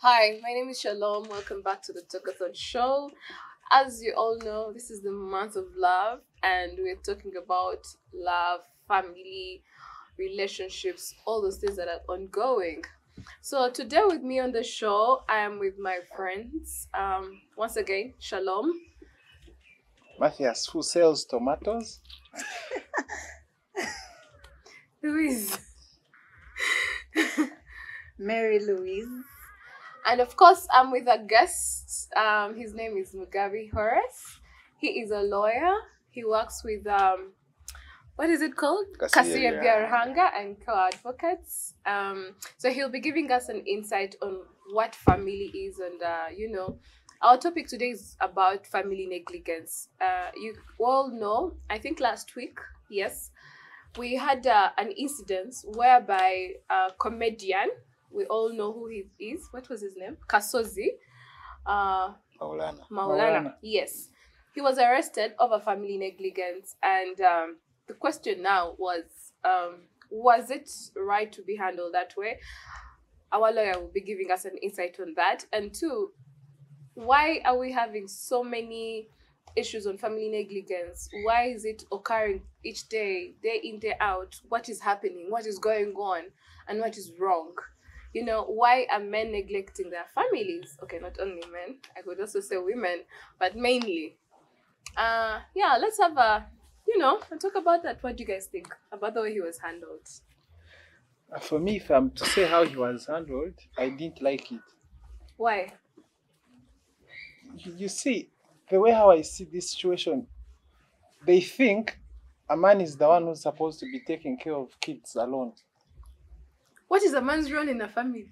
Hi, my name is Shalom. Welcome back to the Talkathon Show. As you all know, this is the month of love, and we're talking about love, family, relationships, all those things that are ongoing. So today with me on the show, I am with my friends. Once again, Shalom. Matthias, who sells tomatoes? Louise. Mary Louise. And of course, I'm with a guest. His name is Mugabe Horace. He is a lawyer. He works with what is it called? Kasiya Biarhanga and co-advocates. So he'll be giving us an insight on what family is, and our topic today is about family negligence. You all know, I think last week, yes, we had an incident whereby a comedian, we all know who he is. What was his name? Kasozi. Maulana. Yes. He was arrested over family negligence, and the question now was it right to be handled that way? Our lawyer will be giving us an insight on that. And two, why are we having so many issues on family negligence? Why is it occurring each day in, day out? What is happening? What is going on? And what is wrong? Why are men neglecting their families? Okay, not only men. I could also say women, but mainly. Let's have and talk about that. What do you guys think about the way he was handled? For me, if I'm to say how he was handled, I didn't like it. Why? You see, the way how I see this situation, they think a man is the one who's supposed to be taking care of kids alone. What is a man's role in a family?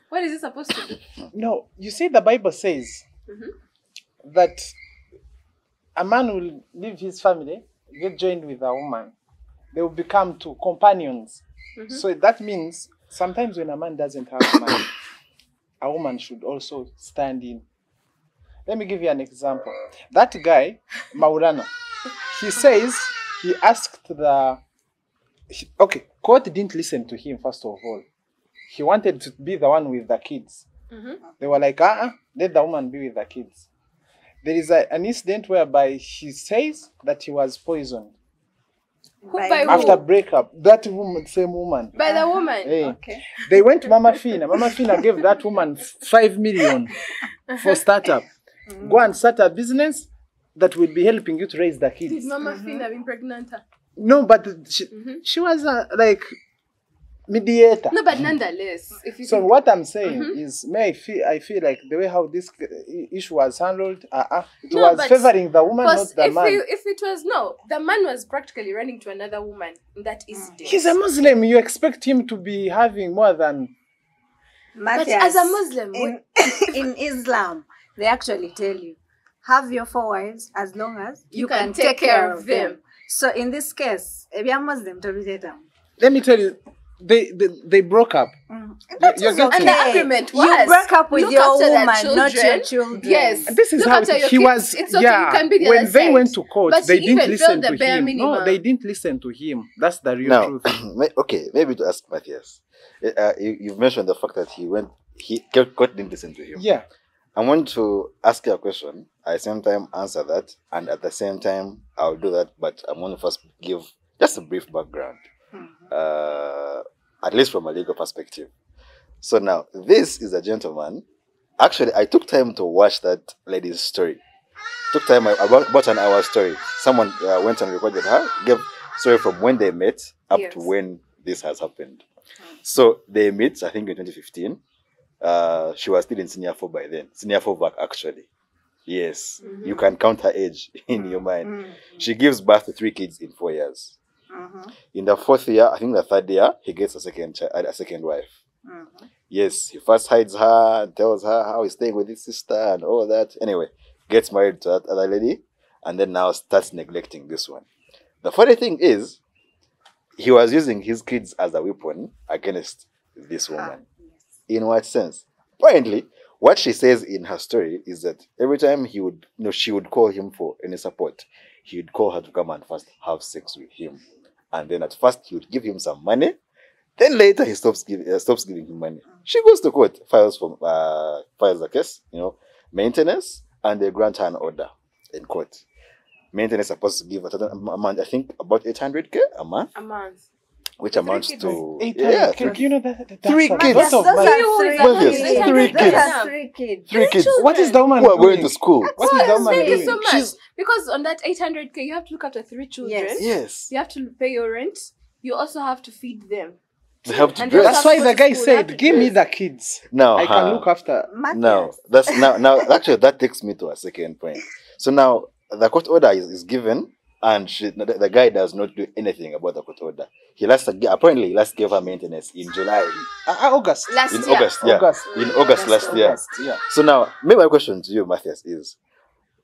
What is he supposed to do? No, you see, the Bible says that a man will leave his family, get joined with a woman. They will become two companions. So that means sometimes when a man doesn't have money, a woman should also stand in. Let me give you an example. That guy, Maulana, he says he asked court didn't listen to him, first of all. He wanted to be the one with the kids. They were like, let the woman be with the kids. There is an incident whereby he says that he was poisoned. After breakup. That woman, same woman. By the woman? Hey. Okay. They went to Mama Fina. Mama Fina gave that woman 5 million for startup. Go and start a business that will be helping you to raise the kids. Did Mama Fina been pregnant? No, but she was like mediator. No, but nonetheless, what I'm saying is, I feel like the way how this issue was handled, it was favoring the woman, not the man. If it was the man was practically running to another woman in that incident. He's a Muslim. You expect him to be having more than. But as a Muslim, in Islam, they actually tell you, have your 4 wives as long as you can take care of them. So in this case, if you're Muslim, let me tell you, they broke up. You're getting an agreement. You broke up with your woman, not your children. Yes, this is how he was. It's okay, you can be the when they went to court, but they didn't listen to him. Minimum. No, they didn't listen to him. That's the real truth. Okay, maybe to ask Matthias. You've mentioned the fact that court didn't listen to him. Yeah. I want to ask you a question. I same time answer that, and at the same time I'll do that. But I want to first give just a brief background, at least from a legal perspective. So now, this is a gentleman. Actually, I took time to watch that lady's story. Took time, about an hour story. Someone went and recorded her, gave story from when they met up to when this has happened. So they met, I think, in 2015. She was still in senior 4 by then. Senior 4 back, actually. Yes. You can count her age in your mind. She gives birth to 3 kids in 4 years. In the 4th year, I think the 3rd year, he gets a second wife. Yes, he first hides her and tells her how he's staying with his sister and all that. Anyway, gets married to that other lady and then now starts neglecting this one. The funny thing is, he was using his kids as a weapon against this woman. In what sense? Apparently, what she says in her story is that every time she would call him for any support, he would call her to come and first have sex with him. And then at first he would give him some money. Then later he stops giving him money. She goes to court, files the case, maintenance, and they grant her an order in court. Maintenance is supposed to give a certain amount, I think about 800k a month. A month. Which amounts to 800K. You know that 3 that's kids. a lot of money. Yes, 3 kids. That's 3 kids. 3 kids What is the woman who are doing? going to school. What is the woman Thank you doing? so much. She's- Because on that 800k, you have to look after 3 children. Yes. Yes. You have to pay your rent. You also have to feed them. They have to And dress. That's why the guy said, "Give me the kids. Now, I can look after." No, that's now actually that takes me to a second point. So now the court order is given, and the guy does not do anything about the court order. Apparently he last gave her maintenance in July, August. Last in year. August, yeah, August. in August last year. Yeah. So now, maybe my question to you, Matthias, is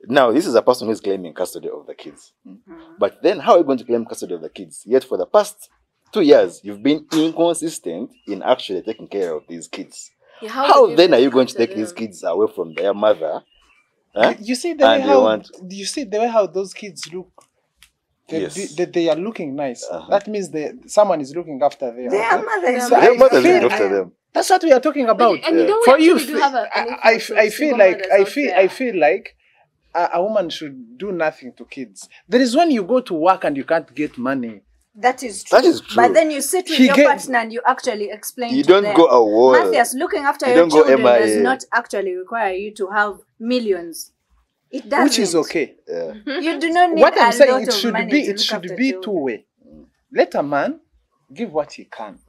now this is a person who is claiming custody of the kids, but then how are you going to claim custody of the kids? Yet for the past 2 years, you've been inconsistent in actually taking care of these kids. Yeah, How do then are you look going to after take these them? kids away from their mother? Huh? You see the way And they how want- you see the way how those kids look. Yes. They are looking nice. Uh-huh. That means someone is looking after them. Their mother is So Their I mother is feel- looking after them. That's what we are talking about. And you know, we For you, actually do have an I influx of feel single like mothers out I there. feel like a woman should do nothing to kids. There is when you go to work and you can't get money. That is true. That is true. But then you sit with He your get- partner and you actually explain You to don't them. go away. Matthias, looking after You your don't go children does MIA. not actually require you to have millions. It doesn't. Which is okay. Yeah. You do not need What I'm a saying, lot it of should money be to it look should after be children. two-way. Let a man give what he can,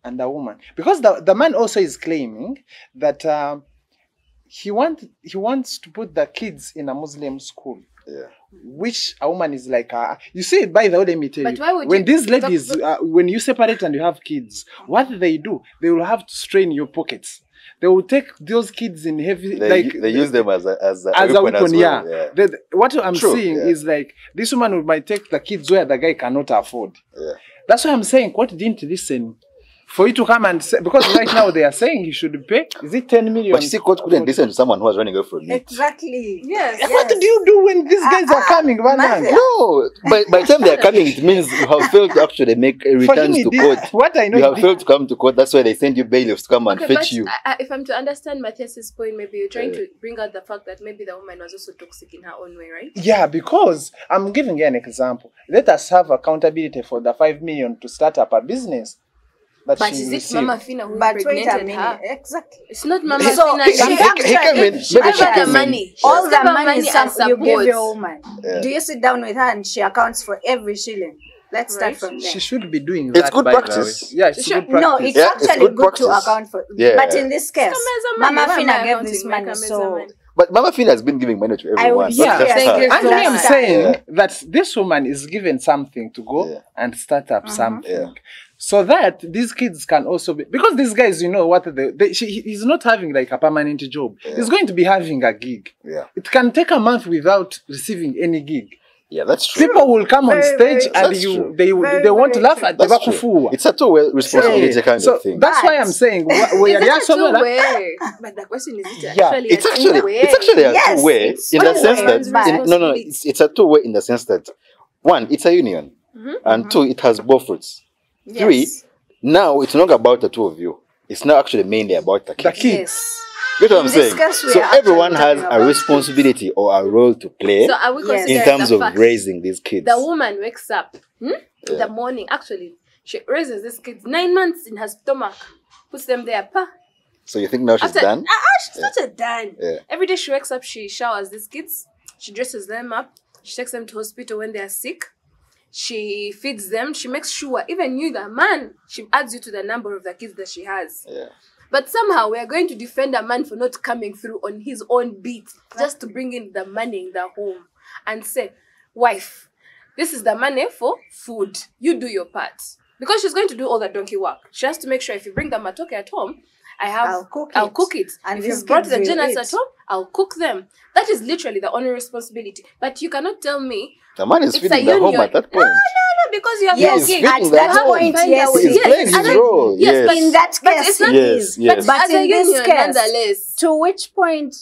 and a woman, because the man also is claiming that he wants to put the kids in a Muslim school, Yeah. which a woman is like, you see, by the way, let me tell But you, why would when you- these ladies, when you separate and you have kids, what they do, they will have to strain your pockets. They will take those kids in heavy, They use them as a as a weapon weapon, as well. yeah. What I'm True, seeing yeah. is like this woman might take the kids where the guy cannot afford. Yeah. That's why I'm saying, what didn't listen for you to come and say, because right now they are saying he should pay. Is it 10 million? But you see, court couldn't listen to someone who was running away from me. Exactly. Yes. What do you do when these guys are coming, man? Matthias. No, by the time they are coming, it means you have failed to actually make For him, returns he to did court. what I know. You he have did. failed to come to court. That's why they send you bailiffs to come and Okay, fetch but you. if I'm to understand Matthias's point, maybe you're trying to bring out the fact that maybe the woman was also toxic in her own way, right? Yeah, because I'm giving you an example. Let us have accountability for the 5 million to start up a business. That But she is it received. Mama Fina who But wait a impregnated minute. her? Exactly. It's not Mama So Fina. she She actually- he came in, she maybe she gave her came the in. money. All Just the give her money as you give support. your woman. Yeah. Do you sit down with her and she accounts for every shilling? Let's start Right. from there. She should be doing It's that. good by the practice. way. Yeah, it's Sure. good practice. No, it's Yeah, it's actually good good to practice. account for. Yeah. But in this case, Stomach money. Mama Why am Fina I gave accounting this my money, Kameza so money? But Mama Fina has been giving money to I everyone. would- not yeah, just thank her. you And so me, I'm much. saying Yeah. that this woman is given something to go Yeah. and start up something. Yeah. So that these kids can also be, because these guys, you know what, he's not having like a permanent job. Yeah. He's going to be having a gig. Yeah. It can take a month without receiving any gig. Yeah, that's true. People will come on Very, stage very and true. you That's Very, they want to very laugh true. at the That's true. bakufua. It's a two-way responsibility kind So of thing. that's why But- I'm saying we are Is it a so two-way? But the question is, is it Yeah. actually It's a actually two-way? a Yes, two-way it's in the two-way, sense but- that no, it's a two-way in the sense that one, it's a union, and two, it has both fruits. yes. Three, now it's not about the two of you. It's now actually mainly about the the kids. kids. Yes. Get what I'm In this saying? case, we So are everyone actually has talking a about responsibility or a role to play So are we Yes. considering in terms the of fact raising these kids. the woman wakes up in the morning, actually, she raises these kids 9 months in her stomach, puts them there, pa. So you think now she's After, done? she's not done. Yeah. Every day she wakes up, she showers these kids, she dresses them up, she takes them to hospital when they are sick, she feeds them, she makes sure, even you, the man, she adds you to the number of the kids that she has. Yeah. But somehow we are going to defend a man for not coming through on his own beat just to bring in the money in the home and say, wife, this is the money for food. You do your part. Because she's going to do all the donkey work. She has to make sure if you bring the matoke at home, I'll cook it. And And if these you've brought kids the will dinners eat. at home, I'll cook them. That is literally the only responsibility. But you cannot tell me, The man is It's feeding a the home union. at that point. no, because you have Yes, no gig. at You that have to point, find yes, a way. he is Yes, playing his I don't- role, yes. In that But case, it's not it Yes, is. yes. But as a in this union, case, nonetheless. to which point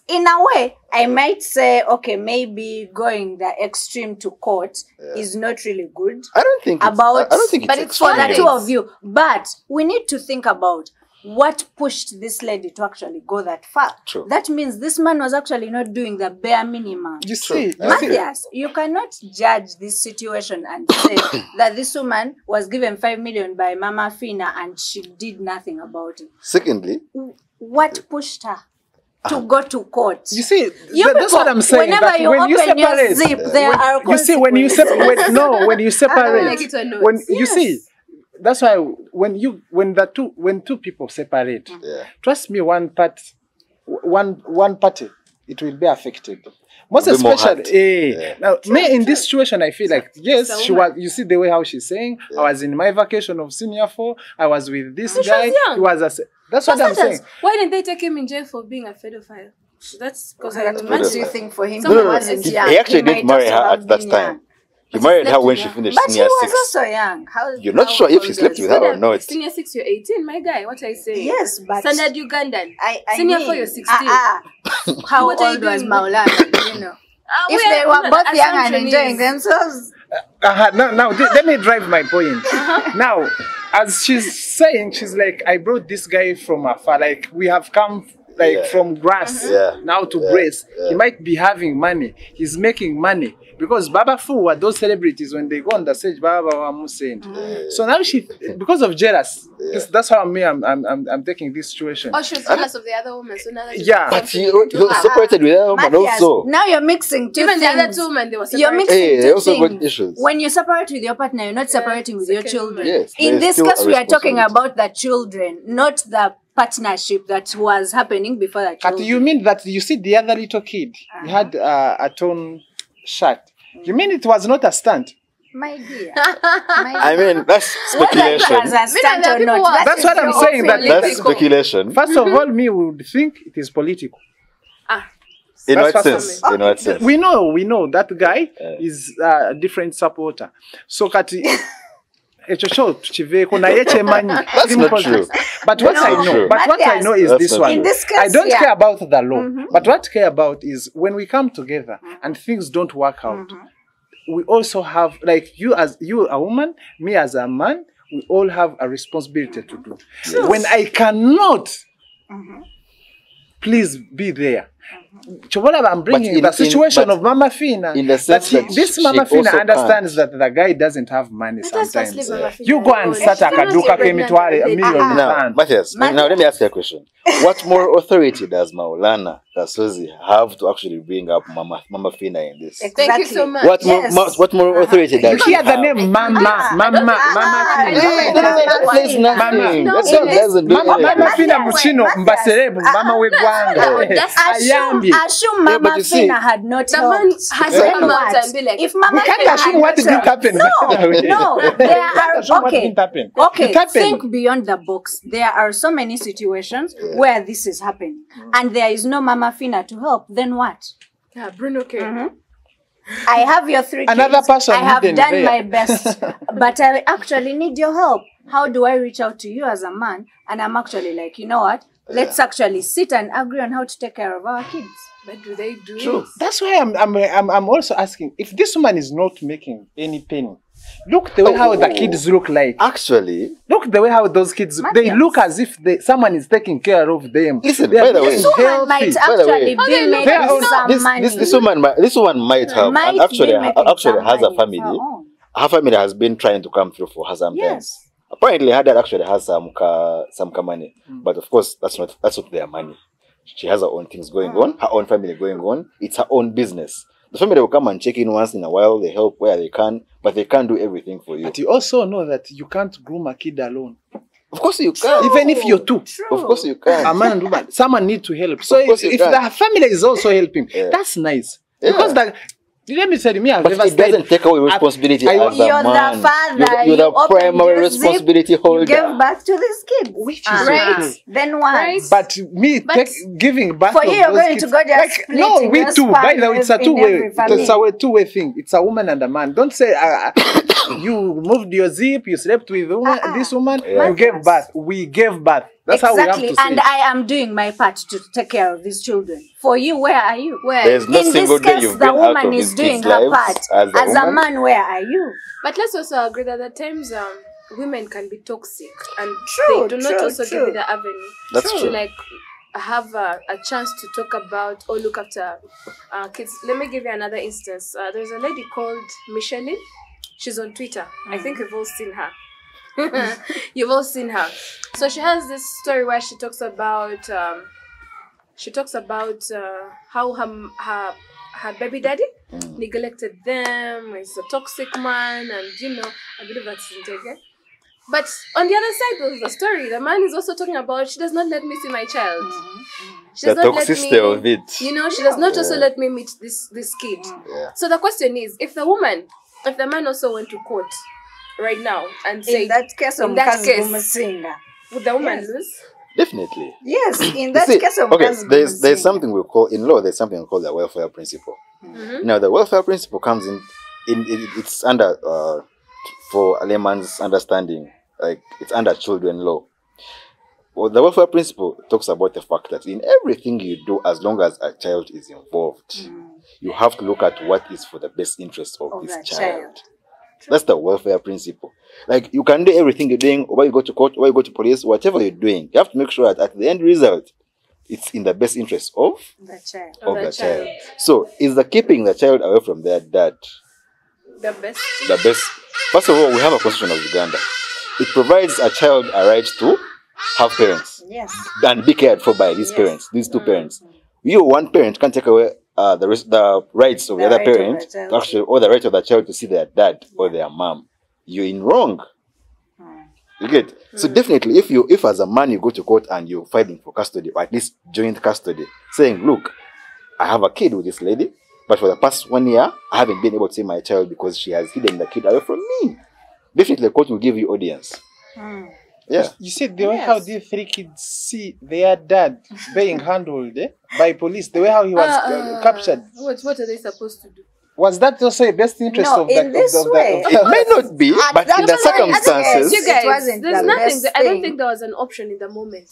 in a way, I might say, okay, maybe going the extreme to court is not really good. I don't think it's, About, I don't think but it's it's for for the extreme. two of you. But we need to think about what pushed this lady to actually go that far. True. That means this man was actually not doing the bare minimum. You see, True. you see, Matthias, you cannot judge this situation and say that this woman was given 5 million by Mama Fina and she did nothing about it. Secondly, What pushed her to go to court? you see, You that's what people, I'm saying. whenever That you when you open your separate, zip, there are you see, when you consequences. separate, when you separate, like it or not. when you Yes. see, that's why when two people separate, yeah. trust me, one party, it will be affected. Most Will be more especially, hurt. Yeah. now me in this situation, I feel like yes, It's a she was. You see the way how she's saying. Yeah. I was in my vacation of senior 4. I was with this But she guy. was young. He was that's what I'm saying. Why didn't they take him in jail for being a pedophile? That's because I What imagine. do you think for him? Someone He was wasn't he young. He actually might didn't marry also her have at that been time. young. He married her slept when with she her. finished But he senior was 6. also young. You're not sure if he slept with her or not. Senior 6, you're 18, my guy. What are you saying? Yes, but Standard Ugandan. I Senior mean, 4, you're 16. How What are you old was doing? Maulana? You know, if We are- they were no, both the young and assumption enjoying is- themselves, Now, let me drive my point. Now, as she's saying, she's like, I brought this guy from afar. Like, we have come like Yeah. from grass Yeah. now to Yeah. brace. Yeah. He might be having money. He's making money. Because Baba Fu are those celebrities when they go on the stage, Baba Musain. So now she, because of jealous, that's how I'm taking this situation. Oh, she was jealous of the other woman. So now that she's Yeah. But he something to was her. separated with her woman Matthias, also. now you're mixing two Even the things. other two men, they were You're separated. mixing Hey, they two also got things. issues. When you separate with your partner, you're not separating with your second children. woman. Yes, In there is this still case, a we are talking responsibility. about the children, not the partnership that was happening before the But children. you mean that you see the other little kid? He had a torn shirt. You mean it was not a stunt? My dear. I mean, that's Whether it speculation. was a stunt there are or people not, who are- That's is what I'm your saying, that- opinion. That's speculation. First of all, me would think it is political. In That's what what I'm sense? saying. In what sense? We know that guy is a different supporter. So kati ekyo kyo tukiveeko naye kyemanyi. That's not true. But what No. I know, True. but what I know is That's this not one. true. In this case, I don't yeah. care about the law, but what I care about is when we come together and things don't work out. We also have, like you as you a woman, me as a man, we all have a responsibility to do. When I cannot, please be there. Chobola, I'm bringing in- the situation but of Mama Fina. in the sense that this she Mama Fina also understands that the guy doesn't have money Let us sometimes. leave Mama Fina You go and alone. start a She cannot kaduka get pregnant kemitwale a already. million Now, rand. Matthias, now let me ask you a question. What more authority does Maulana Kasozi have to actually bring up Mama Fina in this? Thank you so much. What more, Yes. what more authority You does she hear the have? name Mama Fina. Hey, that says nothing. No, That it doesn't do Mama anything. Fina muchino mbaserebu mama wegwanga. That's Ayambye. Assume Yeah, but Mama you see, Fina had not The man helped. has Then to come out what? and be like, If Mama We can't Fina assume had what not didn't helped- happen. No, there are Assume what okay. didn't happen. Okay, It happened. think beyond the box. There are so many situations where this is happening, and there is no Mama Fina to help. Then what? yeah, Bruno, okay. I have your 3 Another kids. person I have hidden done there. my best, but I actually need your help. How do I reach out to you as a man? And I'm actually like, you know what? Let's actually sit and agree on how to take care of our kids. But do they do True. it? That's why I'm also asking if this woman is not making any penny. Look the way how the kids look like. Actually, Look the way how those kids they Matthias. look as if someone is taking care of them. Listen, They are by the way- being This woman might healthy. By the way, actually How they be look making like some money. this woman might have Might and be actually making actually some has a money of family. her own. Her family has been trying to come through for her sometimes. Yes. Apparently, her dad actually has some money, but of course, that's not their money. She has her own things going on, her own family going on. It's her own business. The family will come and check in once in a while. They help where they can, but they can't do everything for you. But you also know that you can't groom a kid alone. Of course, you can. Even if you're two. True. Of course, you A can. man and woman, someone need to help. So Of course if you can. the family is also helping, Yeah. that's nice. Yeah. Because let me tell you, I've But never it doesn't take away responsibility I- as a You're man. the father. You're the you opened primary your zip, responsibility holder. You gave birth to this kid. Which is Uh-huh. okay. Then what? Right. But me But giving birth for of you, you're those going kids, to go just no, splitting we your too. By the way, it's a sperm two-way. in every It's a two-way thing. It's a woman and a man. Don't say you moved your zip, you slept with this woman, Yeah. you gave birth. We gave birth. That's how we have exactly. to say And it. I am doing my part to take care of these children. For you, where are you? Where? There's no In single this day case, you've the been out woman of is these doing kids' her lives part. as a woman. man, where are you? But let's also agree that at times women can be toxic and True, they do not true, also give true. you the avenue That's to true. like have a chance to talk about or look after kids. Let me give you another instance. There's a lady called Micheline. She's on Twitter. I think you've all seen her. You've all seen her. So she has this story where she talks about how her baby daddy neglected them, is a toxic man, and I believe that's integer. But on the other side of the story, the man is also talking about she does not let me see my child. She The does not let toxicity me, of it. she does not also let me meet this kid. Yeah. So the question is, if the man also went to court right now and said, In that case, in that case, Musinga. would the woman Yes. lose? Definitely. Yes, in You that see, case of okay, Musinga. there's something we call in law. There's something we call the welfare principle. Mm-hmm. Now, the welfare principle comes it's under for a layman's understanding, like it's under children law. Well, the welfare principle talks about the fact that in everything you do, as long as a child is involved, you have to look at what is for the best interest of this that child. That's the welfare principle. Like, you can do everything you're doing, or you go to court, or you go to police, whatever you're doing, you have to make sure that at the end result, it's in the best interest of The child. the child. So, is the keeping the child away from their dad The best. the best? First of all, we have a constitution of Uganda. It provides a child a right to have parents Yes. and be cared for by these parents, these two parents. You, one parent, can't take away the rights of the other right of parent, the child. actually, or the right of the child to see their dad or their mom. You're in wrong. You get? So definitely, if as a man you go to court and you're fighting for custody, or at least joint custody, saying, look, I have a kid with this lady, but for the past 1 year, I haven't been able to see my child because she has hidden the kid away from me. Definitely, the court will give you audience. Yeah. You see, the way how these three kids see their dad being handled by police, the way how he was captured, What are they supposed to do? was that also a best interest No, of the in this way. It may not be, At but that in the time, circumstances, You guys, It wasn't there's the nothing. best I don't thing. think there was an option in the moment.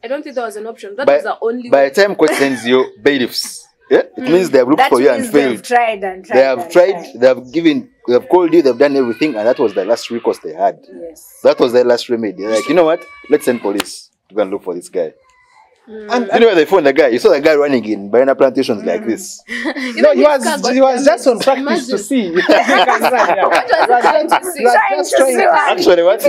I don't think there was an option. That by, was the only by way. the time court sends you bailiffs, yeah, it means they have looked That for you and means they've failed. tried and tried. They have and tried, they have called you, they've done everything, and that was the last recourse they had. Yes. That was their last remedy. They're like, you know what? Let's send police to go and look for this guy. And You know where they found the guy? You saw the guy running in banana plantations like this. no, he was just on practice to see. What was it trying to see? Trying to see what- Actually, what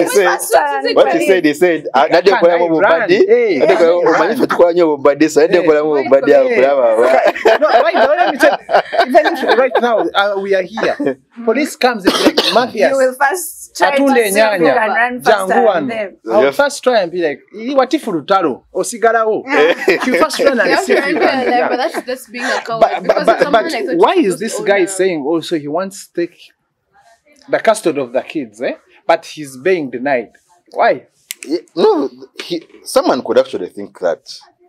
he said, he said, "Nade kola mu body, nade kola mu body, tukola nyo mu body, so nade kola mu body akulaba." No, let me tell you, even if right now we are here, police comes and like, Matthias, You will first try to Atunde see if you nyanya, can run faster Jangu than one. them. I'll Yes. first try and be like, watifu lutalo, osigarawo. You first run You and have see to if you remember can. that, but Yeah. that's being a coward. But, Because but, someone but I thought why you're is supposed this to guy own saying also he wants to take the custody of the kids, but he's being denied? Why? Yeah, no, someone could actually think that,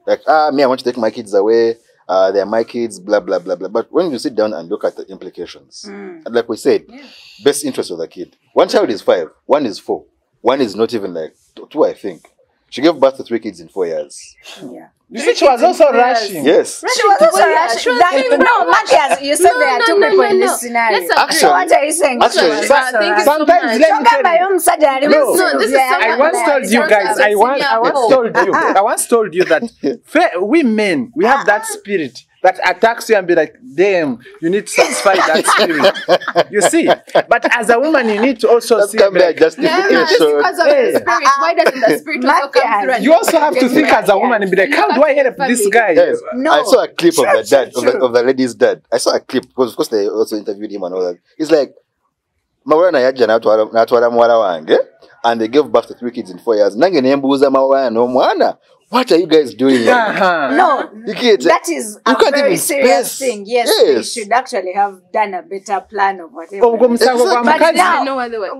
like, me, I want to take my kids away. They're my kids, blah blah blah blah. But when you sit down and look at the implications, and like we said, best interest of the kid. One child is 5, one is 4, one is not even like 2. I think she gave birth to 3 kids in 4 years. Yeah. You see, she was also rushing. Yes. She was also Yeah, rushing. she was That- saying no, Matthias, you said there are two people in no. this scenario. Let's agree. So what are you saying? Actually, She was also thank you rushing. so Sometimes much. let me Chogamba tell you. y'omusajja yali No. musiru, this is yeah, someone I once like- told you Sounds guys, like I once told you that we men, we have that spirit that attacks you and be like, damn, you need to satisfy that spirit. You see? But as a woman, you need to also That's see. come Like, just Yeah, just because of the spirit. Why doesn't the spirit also come through? And you also have to think as a woman and be like, how do I help this guy? Guys, No. I saw a clip of the dad, True. of the lady's dad. I saw a clip because of course they also interviewed him and all that. It's like, Mawara yaja natwala muwala wange, and they gave birth to 3 kids in 4 years. Nange nembuuza mawara n'omwana What are you guys doing here? No, You get it? that is a You can't very even serious space. thing. Yes, we Yes. should actually have done a better plan of whatever. ubwo musango gwa Exactly. mukazi Now- No other way.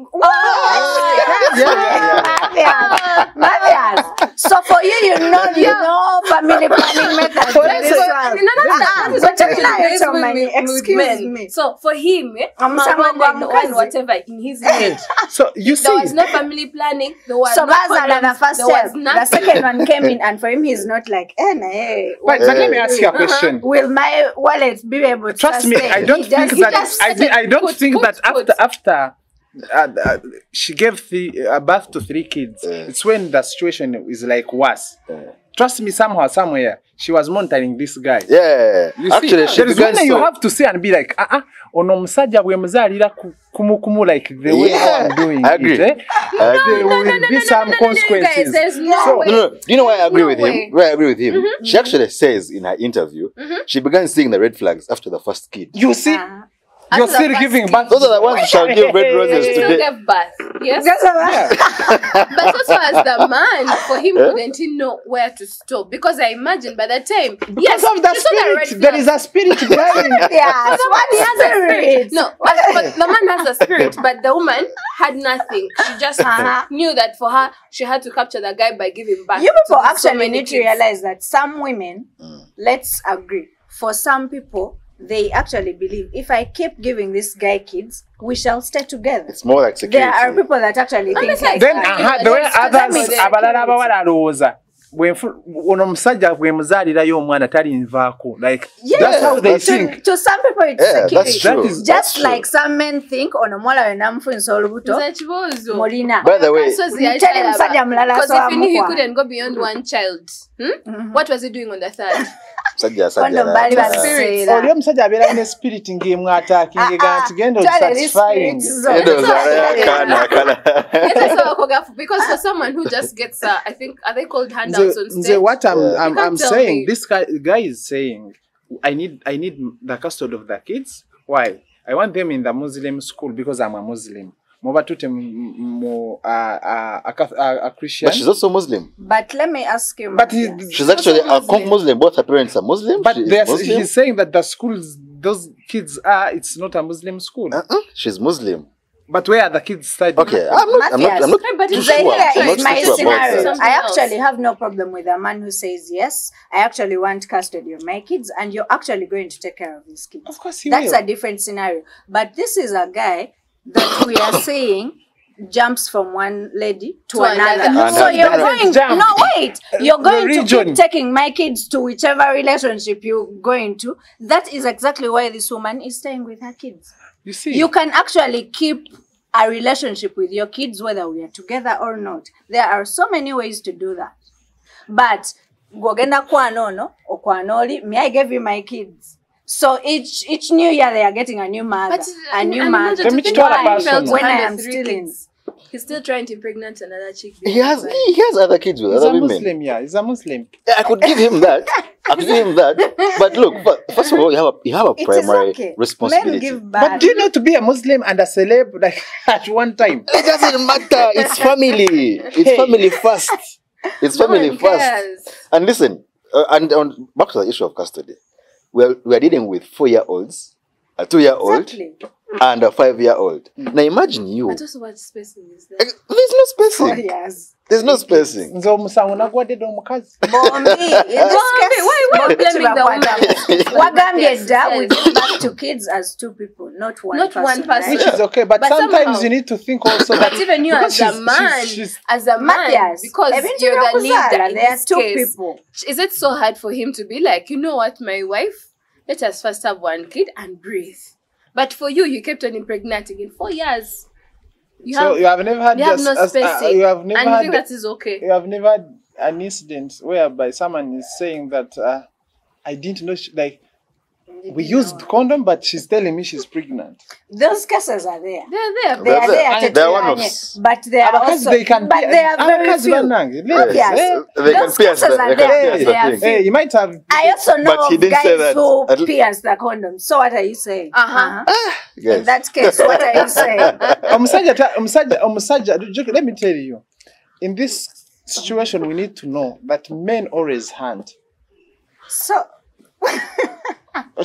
Matthias. So for you, you know family planning methods. For This us, one. That is But what actually now plays it's on with my- me- with excuse men. me. So for him, I'm Mama saying, and Mama, one whatever in his head. so you There was see no family planning. There was So no that's condoms, another first there step. was The nothing. second one came in, and for him, he's not like, hey, but let me ask you a question. will my wallet be able to Trust me, sustain? I don't He does- think he that just- I don't put- think put- that put. after she gave birth to 3 kids, it's when the situation is like worse. Trust me, somehow, somewhere, she was monitoring this guy. Yeah. You Actually, see, she there is began one you so. have to say and be like, ono musajja bwe muzalira kumu like the way Yeah, I'm doing I agree. it. Eh? I agree. There will be some Guys, consequences. there's no So- way. No. Do you know why I agree No with way. him? Why I agree with him? She actually says in her interview, she began seeing the red flags after the first kid. You see, Uh-huh. you're After the still first giving kid. birth. Those are the ones who shall give red roses He still today. gave birth. Yes. Yeah. But also as the man, for him, couldn't he know where to stop? Because I imagine by the time, Because of the she saw red spirit, there is flags. a spirit behind. Yes, what He has a spirit. spirit? No, but the man has a spirit, but the woman had nothing. She just Uh-huh. knew that for her, she had to capture the guy by giving birth. You people to so actually many need to kids. realize that some women, let's agree, for some people, they actually believe if I keep giving this guy kids, we shall stay together. It's more like security. There are people that actually think it's like Then that. the way Let's others do abalala abawala alowooza ono omusajja bwe muzaalirayo omwana talinvaako like that's how they think. To some people, it's Yeah, security. that's true. That is- Just That's like some men think ono muwala we namufunisa olubuto Nze kibuuzo. mulina. By the way, Tell him musajja mulala Because so if he knew he amukwa. couldn't go beyond one child, what was he doing on the third? Condom bali baziseera. oli omusajja abeera ne spirit ng'emwataakinga nti genda Twale these satisfying. spirits zo. Because for someone who just gets, I think, are they called handouts on Nze stage? what I'm can't tell saying, me. this guy is saying, I need the custody of the kids. Why? I want them in the Muslim school because I'm a Muslim. Mobatute a Christian. But she's also Muslim. But let me ask you, But Matthias. She's actually a Muslim. Both her parents are Muslim. But She is Muslim. he's saying that the schools those kids are, it's not a Muslim school. She's Muslim. But where are the kids studying? Okay, I'm not But too it's sure. like Here I'm not is my too sure about scenario. that. Something I else. actually have no problem with a man who says yes. I actually want custody of my kids, and you're actually going to take care of these kids. Of course he That's will. a different scenario. But this is a guy that we are saying jumps from one lady to To another. another. So And you're doesn't going. jump. No, wait. You're The going to region. keep taking my kids to whichever relationship you're going to. That is exactly why this woman is staying with her kids. You see, You can actually keep a relationship with your kids whether we are together or not. There are so many ways to do that. But gwogenda kwanono okwanoli, me I gave you my kids. So each new year they are getting a new mother, a new mother. Let me tell a person. When I am still in. He's still trying to impregnate another chick. He has other kids with he's other a women. Muslim, yeah, he's a Muslim. Yeah, I could give him that. But look, first of all, you have a It is primary okay. Men responsibility. give But birth. do you know to be a Muslim and a celeb like at one time? It doesn't matter. It's family. It's family first. It's family first. And listen, and back to the issue of custody. We are dealing with 4-year-olds, a 2-year-old, Exactly. and a 5-year-old. Now imagine you. But also what spacing is there? There's no 4 spacing. years. There's no spacing. Nze omusango nagwaddedde omukazi. Bombi, in this case, why blaming the woman? Wagambye Yes, dda, we yes. give back to kids as 2 people, not one Not person. one person. Which right? is okay, but, But sometimes somehow- you need to think also that But even you because as a man, Matthias, because ebintu you're the by'okuzaala, leader in there are this 2 case, people. is it so hard for him to be like, you know what, my wife, let us first have one kid and breathe. But for you, you kept on impregnating in 4 years. You so you have never had you have just no spacing. you have never and you had think that is okay. you have never had an incident whereby someone is saying that I didn't know we used condom but she's telling me she's pregnant. Those cases are there. They're there. They are there. And they are one teturanye, but they are Because also, they can but they are very abakazi few. bannange, Yes. eh? They can Those pierce cases the, are they can there. pierce They are the thing. Hey, you might have I also know But he of didn't say guys that. who At- pierce the condom. So what are you saying? Uh-huh. In Yes. that case, what are you saying? omusajja let me tell you, in this situation, we need to know that men always hunt. So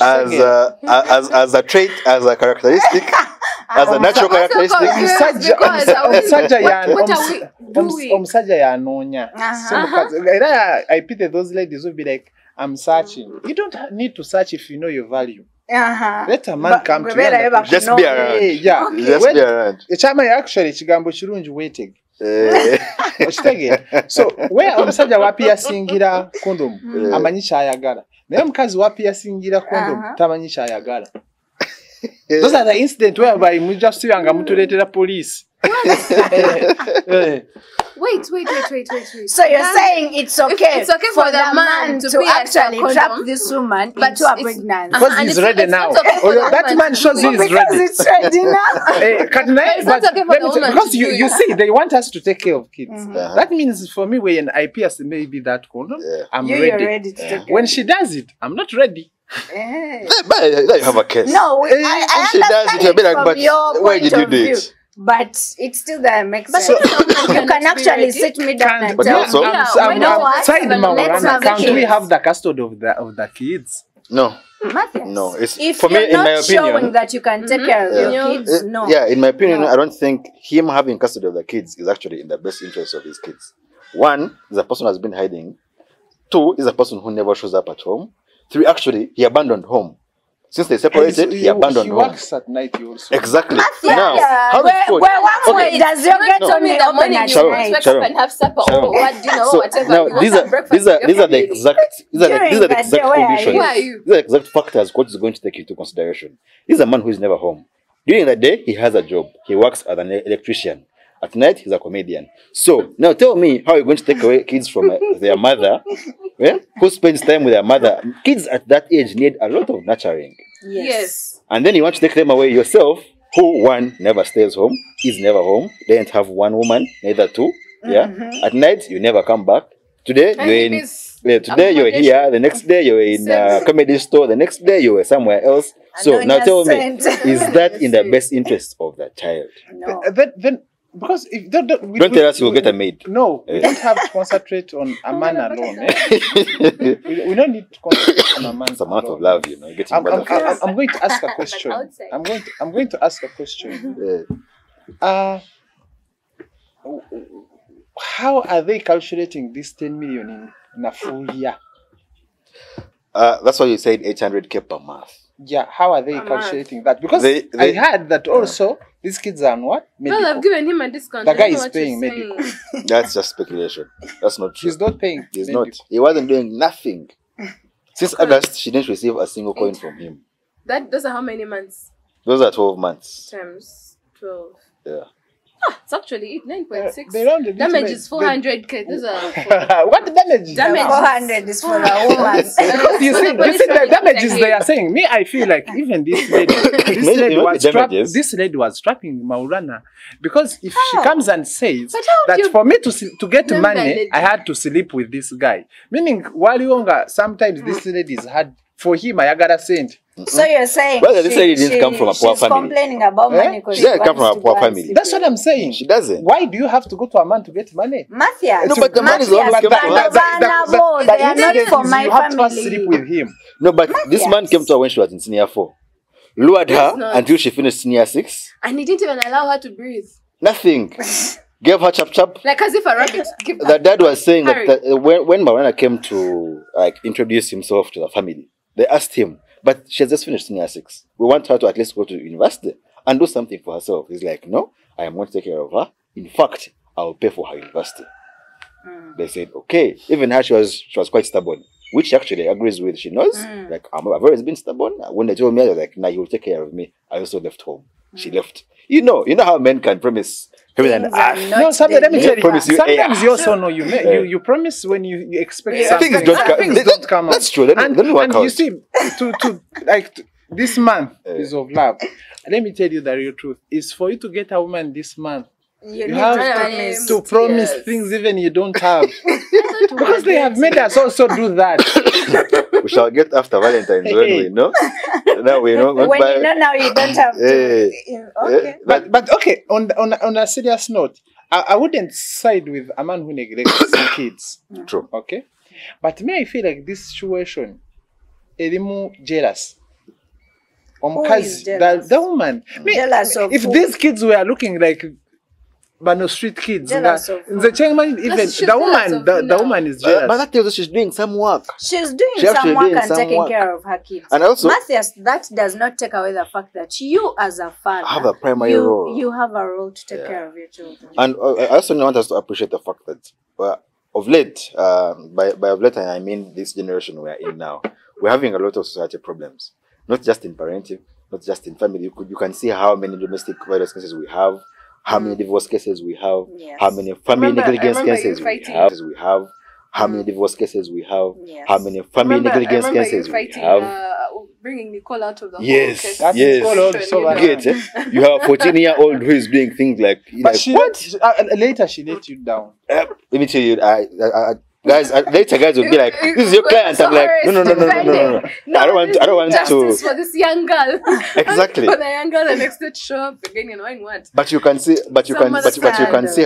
As a trait, as a characteristic, as a natural characteristic. Omusajja yanoonya. Era I pity those ladies who be like, I'm searching. You don't need to search if you know your value. Let a man come to you. Just be around. Yeah. Just be around. Ekyama actually kigambo kirungi weetege. Okitegeera. So where omusajja wapiyasingira condom amanyi kyayagala. Naye omukazi wapiyasingira condom tamanyi kyayagala. Those are the incidents whereby mujasibanga mutuleetera police. Wait. So you're saying it's okay for the man to actually be trap this woman into a pregnancy? Because he's ready now. That man shows he's ready. Because it's ready now. Because you see, they want us to take care of kids. That means for me, when I pierce maybe that condom, I'm You're ready. ready to take care. When she does it, I'm not ready. But you have a case. No, If she does it, you'll be like, but why did you do it? But it's still that makes sense. You can actually sit me down and But tell also- me, I'm know what? outside Let's have Can't we kids. have the custody of the kids? No. Matthias, No, it's if for you're me. In my not showing opinion, that you can take care of your kids, no. Yeah, in my opinion, No. I don't think him having custody of the kids is actually in the best interest of his kids. One, the person has been hiding. Two, is a person who never shows up at home. Three, actually, he abandoned home. Since they separated, he abandoned he home. works at night also. Exactly. Yeah, Now, yeah. how Where does one way does your get Tell on me the the open morning at you Sharon, night? wake Sharon. up and have supper Sharon. or what dinner or So whatever. now You these have are breakfast these are with these your are the family. exact these are During the that exact day, where are conditions. you? Where are you? These are exact factors what is going to take into consideration. This is a man who is never home. During the day, he has a job. He works as an electrician. At night, he's a comedian. So now tell me how you're going to take away kids from their mother, who spends time with their mother. Kids at that age need a lot of nurturing. Yes. And then you want to take them away yourself, who one never stays home, is never home, doesn't have one woman, neither two. Yeah. At night you never come back. Today And you're it in. is Today you're here. The next day you're in a comedy store. The next day you're somewhere else. So now tell me, is that in the best interest of the child? No. Then because if don't Don't tell us you'll get a maid. No, we don't have to concentrate on a man alone. We don't need to concentrate on a man. It's a month of alone. love, you know. Getting I'm butterflies. going to ask a question. Outside. I'm going to ask a question. Yeah. How are they calculating this 10 million in a full year? That's why you said 800K per month. Yeah, how are they calculating that? Because They- I heard that also these kids are on what? Well, I've Medical. given him a discount. The I guy don't know is what you're paying saying. medical. That's just speculation. That's not true. She's not paying. He's medical. not. He wasn't doing nothing. Since August, she didn't receive a single coin from him. Those are how many months? Those are 12 months. Times 12. Yeah. It's actually 9.6. They rounded it Damage to is 400K. Those are what damage? Damage. 400 is for a woman. You see, the damages they are saying. Me, I feel like even this lady, this lady was trapping Maulana because if she comes and says But how do that you for me to get name money, that lady? I had to sleep with this guy. Meaning, Walionga, sometimes this ladies had for him, I got a cent. So you're saying Well, this lady didn't come from a poor she's family. complaining about money because She didn't come from a poor family. That's what I'm saying. She doesn't. Why do you have to go to a man to get money? Matthias. No, but the man is always Matthias, came to but us. they are not for my you have to first family. sleep with him. No, but this man came to her when she was in senior 4. Lured her not. until she finished senior 6. and he didn't even allow her to breathe. Nothing. Gave her chap chap. Like as if a rabbit give The dad was saying Harry. that when Marana came to introduce himself to the family, they asked him, but she has just finished senior 6. We want her to at least go to university and do something for herself. He's like, no, I am going to take care of her. In fact, I'll pay for her university. They said, okay. Even her, she was quite stubborn, which she actually agrees with. She knows, like, I've always been stubborn. When they told me, I was like, nah, you'll take care of me. I also left home. She left. You know how men can promise heaven and earth. No, sometimes let me tell you. Promise you Sometimes air. you also know you promise when you expect Yeah. something. Things don't come. Things don't come out. That's true. They don't work and out. you see, this month is of love. Let me tell you the real truth. Is for you to get a woman this month, You you need have to promise. to promise Yes. things even you don't have. Because they have made us also do that. We shall get after Valentine's when we know. Now we know. when you know now you don't have to. Hey. Okay. But okay, on a serious note, I wouldn't side with a man who neglects kids. True. Okay? But me, I feel like this situation, Elimu jealous. is jealous? The woman. Jealous of if who? these kids were looking like Bano street kids, Jealous of who? the Chengman, even She's the jealous woman, of who the now? woman is jealous. But that tells us she's doing some work. She's doing She some actually work doing and some taking work. care of her kids. And also- Matthias, that does not take away the fact that you, as a father, Have a primary role. You have a role to take Yeah. care of your children. And I also want us to appreciate the fact that of late, by of late, I mean this generation we are in now, we're having a lot of society problems. Not just in parenting, not just in family. You can see how many domestic violence cases we have, how many divorce cases we have, Yes. how many family negligence remember cases you we fighting- have, how many divorce cases we have, Yes. how many family negligence I remember cases you we fighting, have. bringing Nicole out of the Yes, whole case. That's yes. called also You know? one. You get it? You have a 14-year-old who is doing things like, But like she what? later she let you down. Let me tell you, guys, later guys will be like, "This is your client." I'm like, no. I don't want Justice to. for this young girl. Exactly. For the young girl, the next day to show up again, what? But you can see, but you Some can see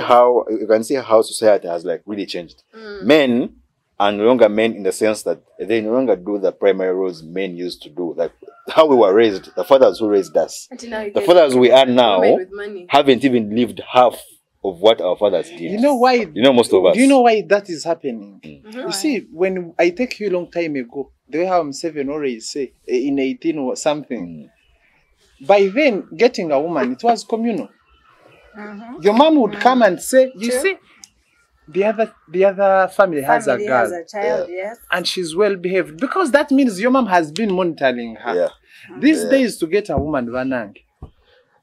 how society has like really changed. Men are no longer men in the sense that they no longer do the primary roles men used to do. Like how we were raised, the fathers who raised us, Until now you the get fathers we are now women with money. haven't even lived half of what our fathers did. You know why? You know most of us. Do you know why that is happening? Mhm. You see, when I take you a long time ago, the way how I'm 7 already say in 18 or something. By then, getting a woman, it was communal. Your mom would come and say, "You True. see, the other family has a Family girl, has a child, yes. and she's well behaved," because that means your mom has been monitoring her. Yeah. These days, to get a woman, vanang.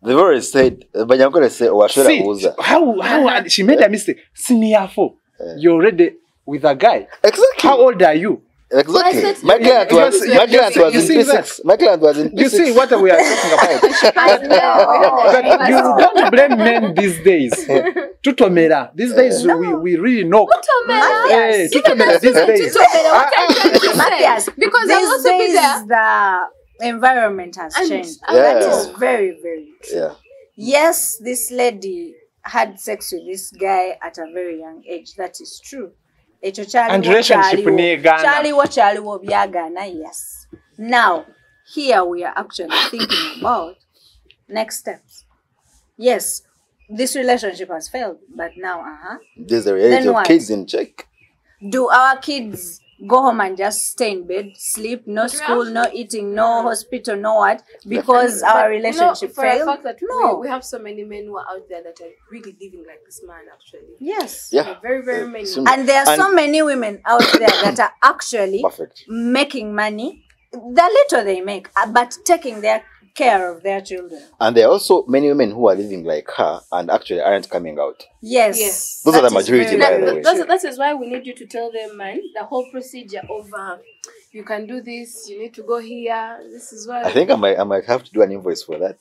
They've already said, but I'm gonna say, See, how she made a mistake. Senior 4, you're already with a guy. Exactly. How old are you? Exactly. But My client was you in see P6. that? My client was in P6. You see what we are talking about. But you don't blame men these days. Tutomera. These days we really know. Matthias. Tutomera these days. Matthias, Because these I'll also be days there. the environment has And- changed. and That Yeah. is very, very true. Yeah. Yes, this lady had sex with this guy at a very young age. That is true. Echo And relationship Chaliwo chaliwo byagana, yes. Now, here we are actually thinking about next steps. Yes, this relationship has failed, but now, There's the reality Then of what? kids in check. do our kids go home and just stay in bed, sleep, no school, no eating, no hospital, no what, because our relationship for a failed? fact that No. we have so many men who are out there that are really living like this man actually. Yes. Yeah. There are very, very many. Soon- And there are so And- many women out there that are actually Perfect. making money, the little they make, but taking their care of their children. And there are also many women who are living like her and actually aren't coming out. Yes. Yes. Those are the That is majority, very, by the very way. true. That is why we need you to tell them, man, the whole procedure of you can do this, you need to go here. This is why I think I might have to do an invoice for that.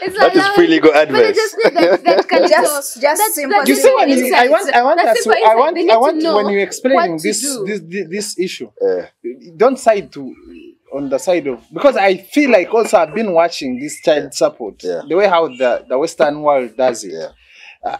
it's That is free legal But advice. they just need that kind Just that's simple. You see, when you, insights. I want That's us, simple I insight. want, They need I to want know when you're explaining what to do. this issue, Uh, don't side to on the side of, because I feel like also I've been watching this child support, Yeah. the way how the Western world does it. yeah.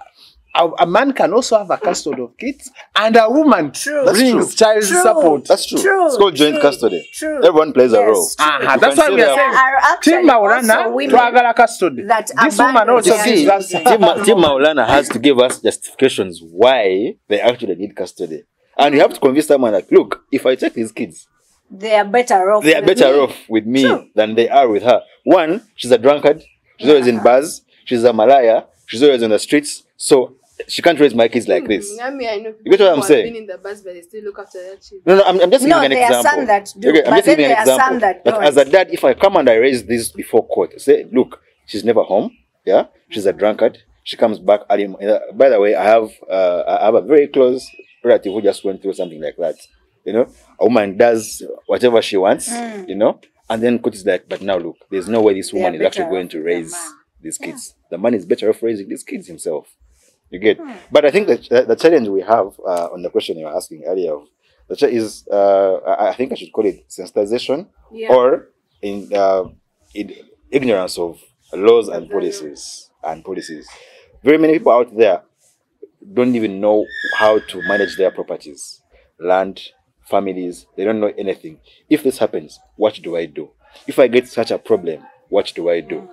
A man can also have a custody of kids, and a woman True. That's brings true. child True. support. That's true. True, It's called joint true, custody. true. Everyone plays a Yes, role. true. Aha, You that's can why say we are that- saying There are actually Team Maulana also to women Agala custody. that This woman abandon also their sees that. children. Tim Maulana has to give us justifications why they actually need custody. And you have to convince someone that, look, if I take these kids, They are better off. they are with better me. off with me True. than they are with her. One, she's a drunkard. She's always in bars. She's a malaya. She's always on the streets. So she can't raise my kids like this. I mean, I know You get what I'm people saying? have been in the bus, but they still look after their children. No, I'm just No, giving an there are example. some that do, Okay, I'm but just then giving an there are example. some that But as a don't. dad, if I come and I raise this before court, say, look, she's never home. Yeah, she's a drunkard. She comes back. By the way, I have a very close relative who just went through something like that. You know, a woman does whatever she wants. You know, and then court is like, but now look, there's no way this They woman are is actually better going off to with the raise man. these kids. The man is better off raising these kids himself. You get, but I think that the challenge we have on the question you were asking earlier is I think I should call it sensitization Yeah. or in ignorance of laws and policies. and policies. Very many people out there don't even know how to manage their properties, land, families. They don't know anything. If this happens, what do I do? If I get such a problem, what do I do?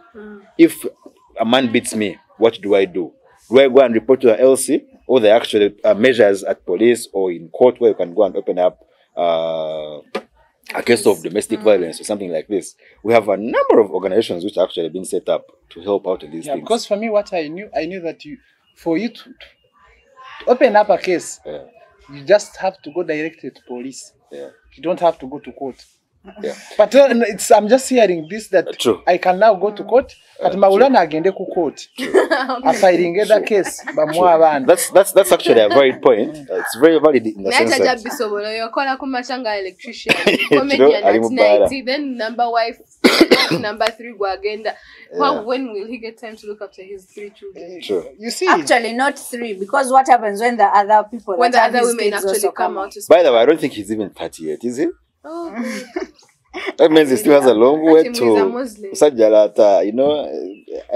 If a man beats me, what do I do? Do I go and report to the LC, or the actual measures at police or in court where you can go and open up a case of domestic violence or something like this? We have a number of organizations which are actually been set up to help out in these things. Because for me, what I knew that for you to open up a case, you just have to go directly to police. Yeah. You don't have to go to court. Yeah. But I'm just hearing this that True. I can now go to court. But Maulana agende ku court. Filing the case. That's actually a valid point. It's very valid in the sense that you're calling kumachanga electrician, comedian at night, then number wife, number 3 go agenda. Well, when will he get time to look after his 3 children? True. You see, Actually, not 3, because what happens when the other people, When the that have other these women kids actually also come out to By the way, I don't think he's even 30 yet, is he? Oh, That means he still has a long way He's a to Muslim. Sajalata, you know.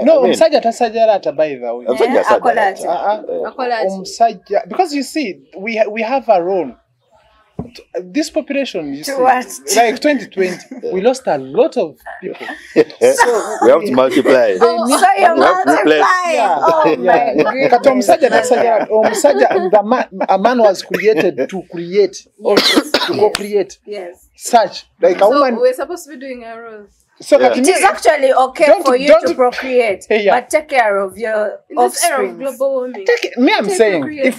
no, I mean, Msaja tasajarata by the way. Omusajja Akolati. Sajalata. Omusajja, because you see, we have a role. This population, you see, Towards- like 2020, we lost a lot of people. We have to multiply. So you're We have to replace. multiplying. Oh my Kati omusajja goodness. tasajarata, omusajja, a man was created to create, to co-create Yes. such like a so woman. we're supposed to be doing our role. So Yeah. kati It is actually okay Don't- for you don't- to procreate, Yeah. but take care of your In this era of offspring. global warming. I'm Take saying procreate.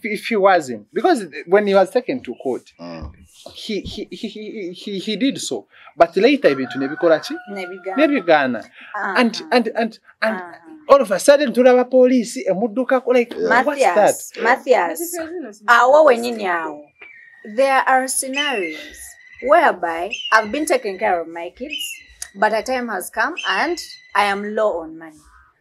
if he wasn't, because when he was taken to court, Mm. he did so, but later ibintu nebikorachi Nebiga. nebigana, Uh-huh. and all of a sudden tulaba police emudduka like what's that? Matthias, awo wenyini awo. There are scenarios whereby I've been taking care of my kids, but a time has come and I am low on money.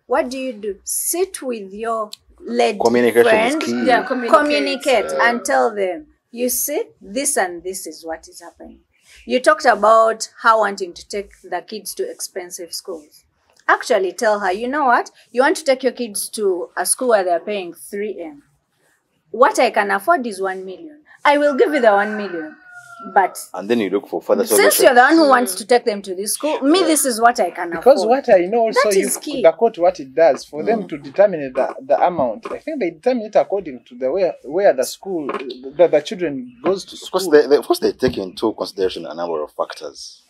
What do? Sit with your lady Communication friend, is key. Yeah, communicate and tell them, you see, this and this is what is happening. You talked about how wanting to take the kids to expensive schools. Actually tell her, you know what? You want to take your kids to a school where they're paying 3M. What I can afford is 1 million. I will give you the 1 million. But And then you look for further solutions. since you're the one who wants to take them to this school, this is what I can Because afford. what I know also, That is key. the court, what it does for them to determine the amount, I think they determine it according to the where the school, the children goes to Of course, school. of course, they take into consideration a number of factors: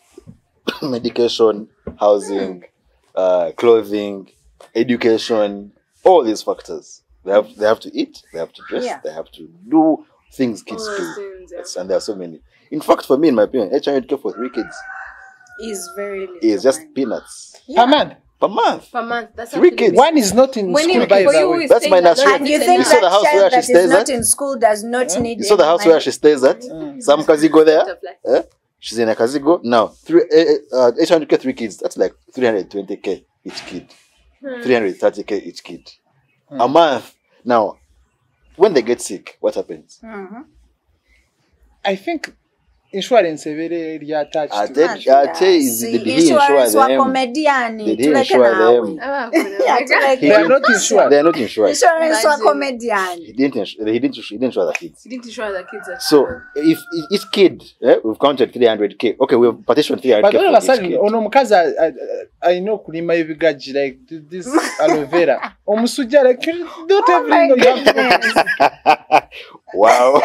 medication, housing, clothing, education. All these factors. They have to eat. They have to dress. Yeah. They have to do things kids All do. those things, yeah. Yes, and there are so many. In fact, for me, in my opinion, 800K for 3 kids Is very little. is just money. peanuts Per month. per month. Per month. That's 3 actually kids. One is not in When school it, by for the you, way. it's That's saying my that natural- And you that's think You saw the that house where child she that stays is not at? in school does not need You saw the any house where money? she stays at? Some Kazigo there. Butterfly. Eh? She's in a Kazigo. Now, 800K, 3 kids. That's like 320K each kid. 330K each kid. A month. Now, when they get sick, what happens? Mhm. I think insurance is very attached to it. Did he insure Insurance wa them? comedian, Did he tuleke insure nawe. them? Yeah, tuleke. They are not insured. They are not insured. Insurance wa Imagine. comedian. He didn't insure the kids. You didn't insure the kids at So if each kid, we've counted 300K. Okay, we've partitioned 300K But all of a for each sudden, kid. ono mukazi I know kulima ebigaji like this aloe vera. Omusujja like not Oh my everything you have to goodness. Wow.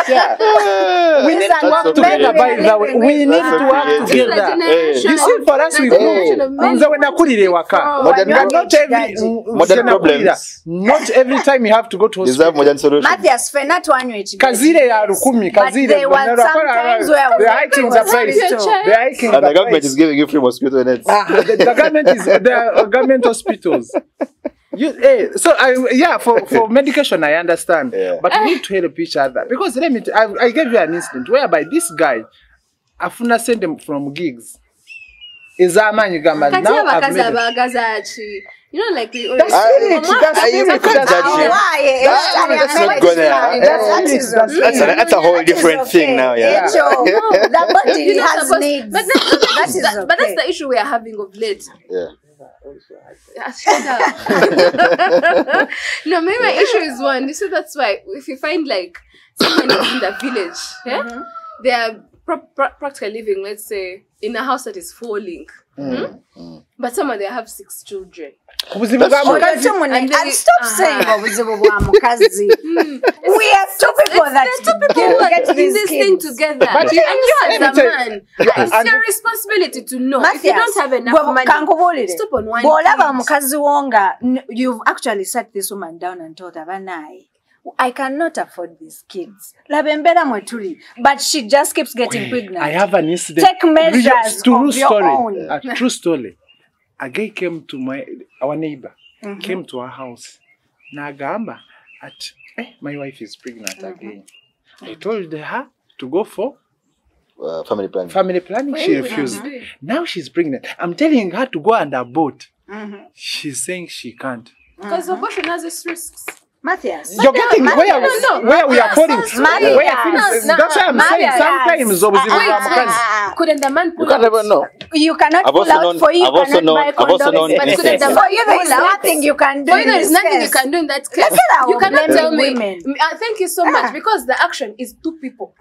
Yeah. We need to work so together, by the way. We need That's to so work creative. together. You see, for us, we Generation go. of men Nze wenakulira ewaka. Modern Not every Modern problems. Not every time you have to go to Deserve hospital. modern solutions. Matthias fena twanywa ekigaji. Kazire ya rukumi, But kazire. there was sometimes where They're hiking the price. They're hiking And the the government price. is giving you free mosquito nets. The government is the government hospitals. For medication I understand, Yeah. but we need to help each other because let me. I gave you an incident whereby this guy, afuna sent them from gigs. Is a man you gamba Kati now I've abakazi made it. abagaza achi. You know, like we That's always it. That's you it. can't judge him. Let's not go there. That's a whole different thing now, yeah. The body You're not has supposed- needs. But That is but that's okay. the issue we are having of late. Yeah. also had that. Yeah, shut up. No, maybe my issue is one. So that's why if you find like someone is in the village, yeah, they are practically living, let's say, in a house that is falling. But some of them have 6 children. Obuzibu bwa mukazi. And stop saying obuzibu bwa mukazi. We are 2 people that get in these this kids thing together. But And you as a man, it's and- your responsibility to know. If you don't have enough money, kankubulire stop on one bw'olaba kid. mukazi wo nga you've actually sat this woman down and told her banaye I cannot afford these kids. Laba embeera mwe tuli. But she just keeps getting pregnant. I have an incident. Take measures True of your story. own. A true story. A guy came to our neighbor. Came to our house. Nagamba at my wife is pregnant again. I told her to go for Family planning. family planning. She refused. Now she's pregnant. I'm telling her to go and abort. She's saying she can't. Because abortion has its risks. Matthias. You're getting where we are falling. Matthias. That's why I'm saying sometimes obuzibu bwa mukazi. Couldn't the man pull You can't out? never know. You cannot I've pull also out known- for you. I've also Cannot known- buy I've also condoms. known But instances. for you, there is nothing you can do. For you, there in is this nothing you case. can do in that case. Look at You our cannot tell me. women. Thank you so much, because the action is 2 people.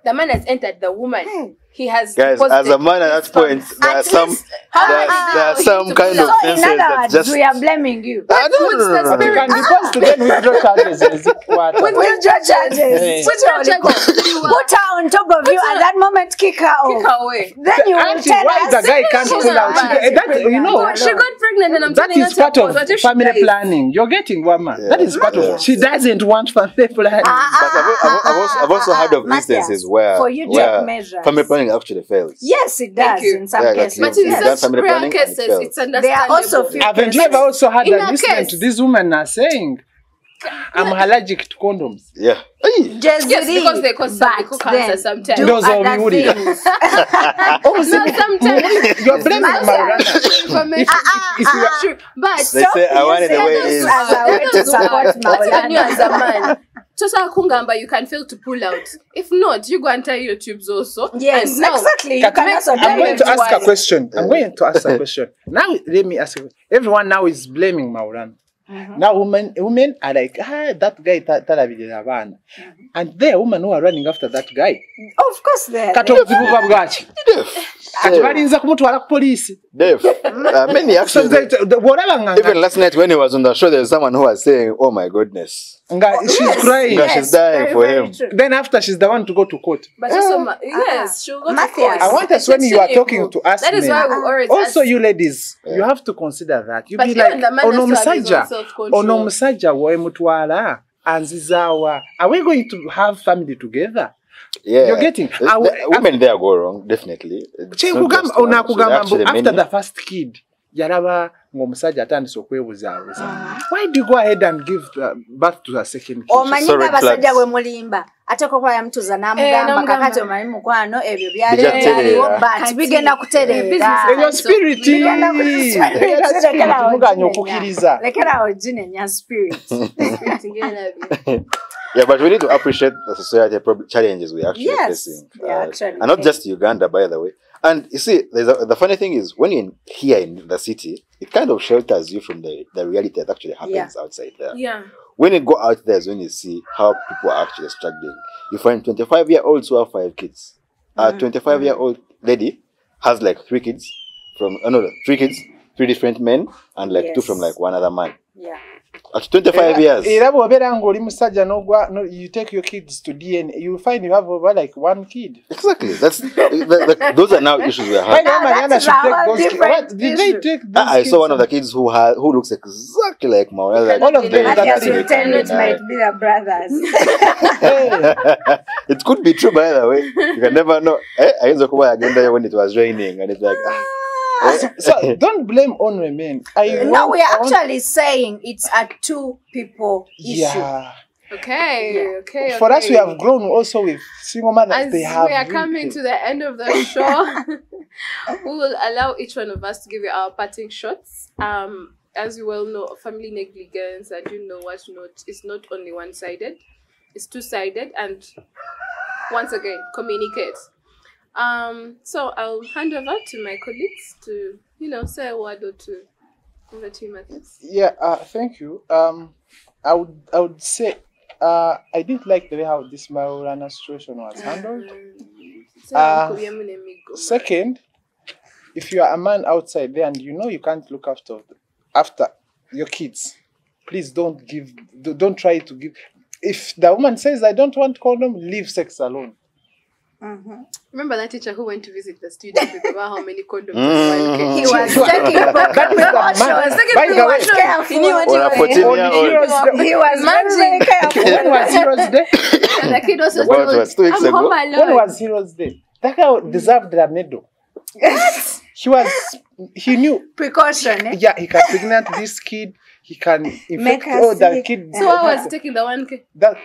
The man has entered the woman. He has Guys, deposited as a man at that his point, funds. there are At some least, how there much are now he some need to kind pull of out? So in senses other that words, just we are blaming you. no, no, no, no, no, But you no. can deposit to then withdraw charges. Is it what? With your charges. Hey. With your charges, you are- Put her on top of you at that moment, kick her off. Kick her away. Then you will Auntie, tell why us the guy can't she's pull out? a man. That, you know, Oh, she got pregnant and I'm that telling her is to part of abort. What if she family dies? planning. You're getting woman. Yeah. That is part Yeah. of. She doesn't want family planning. I've also heard of Matthias, instances where for you take where measures. family planning actually fails. Yes, it does you. in some Yeah, cases. But in You've done Yes. such family rare planning and it cases, fails. it's understandable. There are also few Haven't you ever also had In an a incident case- this woman are saying, I'm allergic to condoms? Yeah. Hey. Just Yes, because they cause but cancer then sometimes. do Those are other we would. things. No, sometimes You're blaming Maurana. information. If you are- True. But They say I wanted the way it is. As a way to support that's when you as a Maulana. man. Tosa kungamba, you can fail to pull out. If not, you go and tie your tubes also. Yes, And now, exactly. You can also I'm going to ask a Twice. question. I'm going to ask a question. Now, let me ask you. Everyone now is blaming Maurana. Now, women are like, that guy talabirira abana. And there are women who are running after that guy. Of course, there. Kati obuzibu buba bwaki? Kati balinza kumutwala ku poliisi. Dave, many So actually. bw'olaba nga Even last night when he was on the show, there was someone who was saying, "Oh my goodness, she's crying. Yes. she's dying for him." Then after, she's the one to go to court. but also, yes, she'll go to Matthias. court. I want us when you are talking to us That is men, why we always also ask. you ladies, you have to consider that. You But be even like, the man ono has to have his musajja, own self-control. ono musajja wowe mutwala, anzizaawa. Are we going to have family together? Yeah, You're getting- women there go wrong definitely. It's not Kyekugamba, just one. onakugamba Actually, mbu after many- the first kid, yalaba ng'omusajja atandise okwebuzaabuza. Why do you go ahead and give birth to a second kid? omanyi So red ng'abasajja flags. bwe mulimba ate ko kwa yamutuza n'amugamba n'amugamba. kakati omanyi mukwano ebyo Bijja byaliwo kutereera. but Kati, bigenda kutereera business Eyo spirit. Bigenda kutereera. Muganya okukkiriza. lekerawo ginenya spirit. Yeah, but we need to appreciate the society challenges we actually Yes, facing. they are actually and not facing. just Uganda, by the way. And you see, the funny thing is, when you're here in the city, it kind of shelters you from the reality that actually happens outside there. Yeah. When you go out there is when you see how people are actually struggling. You find 25-year-olds who have 5 kids. A 25-year-old lady has like 3 kids from 3 kids, 3 different men, and like 2 Yes. from like one other man. Yeah. At 25 years. Era bw'obeera ng'oli musajja you take your kids to DNA, you find you have over like 1 kid. Exactly. That's those are now issues we're Why having. now Mariana that's should a take whole those kids? different What? Did they issue. take those I kids? saw one of the kids who looks exactly like Maureen. Like, All of them they- that Matthias are will tell you it Yeah. might be the brothers. Hey. It could be true, by the way. You can never know. I used to come again when it was raining, and it's like, So don't blame only men. No, we are actually saying it's a 2 people issue. Yeah. Okay. Okay. For us, we okay. have grown also with single mothers. As They we have. are coming to the end of the show, we will allow each one of us to give you our parting shots. As you well know, family negligence, and you know what not, is not only one-sided, it's two-sided, and once again, communicate. So I'll hand over to my colleagues to, say a word or two. Over to you, Matthias. Yeah, thank you. I would say I didn't like the way how this Maulana situation was handled. Second, if you are a man outside there and you know you can't look after your kids, please don't try to give. If the woman says I don't want condom, leave sex alone. Remember that teacher who went to visit the student with about how many condoms? He was taking precautions. By the way, Careful. He knew what he On a was 14-year-old. He was very careful. When was Heroes Day? And the kid also What was 2 weeks I'm home ago? When alone. was Heroes Day? That guy deserved the medal. He knew. Precaution, eh? Yeah, he can pregnant this kid. He can Make infect her the sick. kid. So I was taking the 1K. That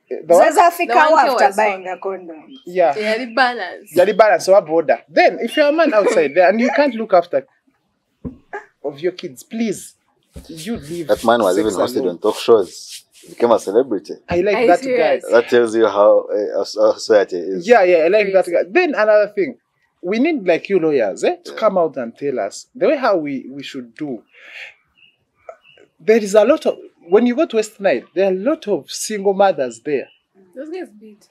the one, Zaza Africa The one after was buying a condom. yeah. Yeah, the balance. Yeah, the balance of border. Then, if you're a man outside there and you can't look after of your kids, please, you leave. That man was sex even hosted alone. on talk shows. He became a celebrity. I like Are you that serious? guy. That tells you how our society is. Yeah, I like that guy. Then another thing, we need like you lawyers, to come out and tell us the way how we should do. There is a lot of, when you go to West Nile, there are a lot of single mothers there. Those guys beat.